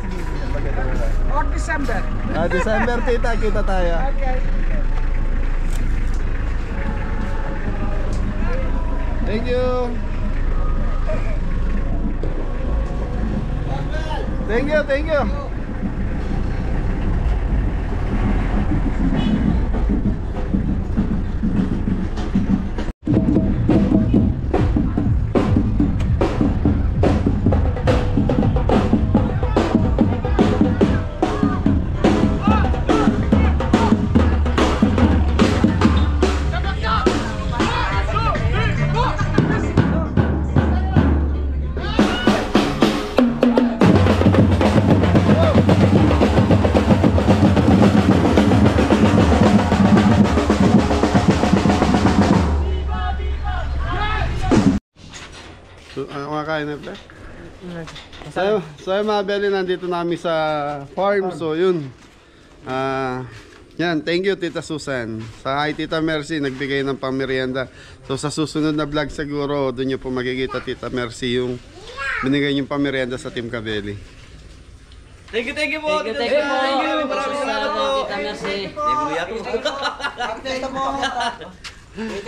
E: Or December.
A: December, tita, kita tayo.
E: Okay.
A: Thank you. Thank you, thank you. Kumakain na pala. So mga Beli, nandito namin sa farm. So yun. Yan, thank you Tita Susan. Sa kay Tita Mercy, nagbigay ng pangmerienda. So sa susunod na vlog siguro, doon nyo po makikita Tita Mercy yung binigay yung pangmerienda sa Team Kabeli.
I: Thank you po. Thank you po. Maraming salamat po. Tita Mercy.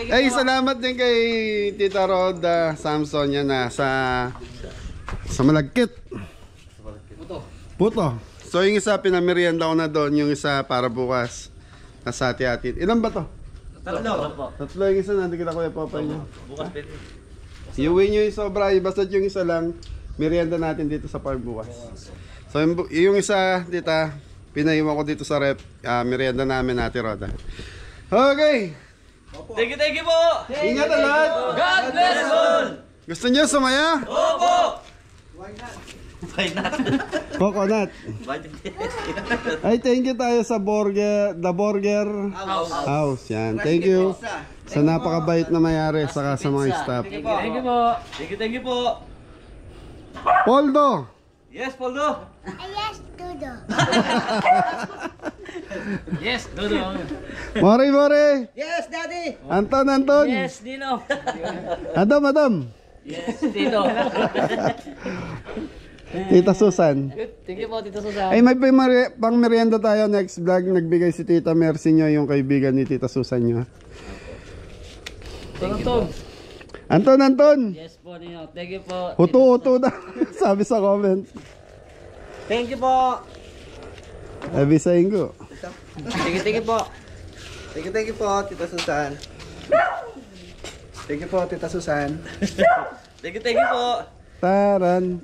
A: Ay, salamat din kay Tita Roda Samson yan na sa Malagkit. Puto. So yung isa pinamerienda ko na doon, yung isa para bukas. Nasa hati-hati. Ilan ba to? Tatlo yung isa, nandito kita Kuya Popeye nyo.
I: Bukas pwede.
A: Iuwi nyo yung sobra, basta yung isa lang, merienda natin dito sa farm bukas. So yung isa, tita, pinaiwan ko dito sa rep, merienda namin natin Roda. Okay!
I: Thank you po.
A: Ingat lahat!
I: God bless all.
A: Gusto nyo sumaya?
I: Opo. Why not?
A: Coconut. Ay, thank you tayo sa The Burger House. Yan, thank you. Sa napakabait na mayari, saka sa mga staff.
I: Thank you po. Thank you po.
A: Poldo!
I: Yes, Poldo.
C: Yes, Dodo.
I: Yes, Dodo.
A: More!
B: Yes, Daddy!
A: Anton!
I: Yes, Dino.
A: Adam!
I: Yes, Dino.
A: Tita Susan.
I: Thank you po, Tita Susan.
A: Ay, may pang merienda tayo next vlog. Nagbigay si Tita Mercy nyo, yung kaibigan ni Tita Susan nyo.
I: Thank you po.
A: Anton!
I: Yes po, Dino. Thank you po.
A: Uto na. Sabi sa comment.
B: Thank you po!
A: Sabi sa Ingo.
I: Thank you po.
B: Thank you po, Tita Susan. Thank you po, Tita Susan.
I: Thank you po.
A: Taran.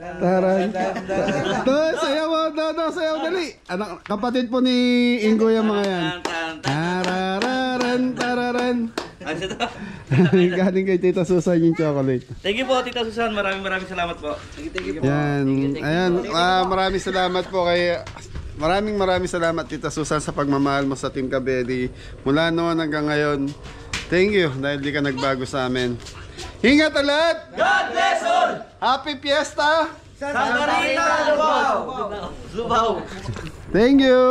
A: Sayaw mo, sayaw dali. Anak, kapatid po ni Ingo yung mga yan. Tararan. Galing kay Tita Susan yung chocolate.
I: Thank you po, Tita Susan. Maraming salamat po. Thank you po.
A: Yan. Ayan, maraming salamat po kay... Maraming salamat Tita Susan sa pagmamahal mo sa Team Kabeli. Mula noon hanggang ngayon. Thank you dahil di ka nagbago sa amin. Ingat lahat!
I: God bless all!
A: Happy Fiesta!
I: Santa Rita, Lubao!
A: Thank you!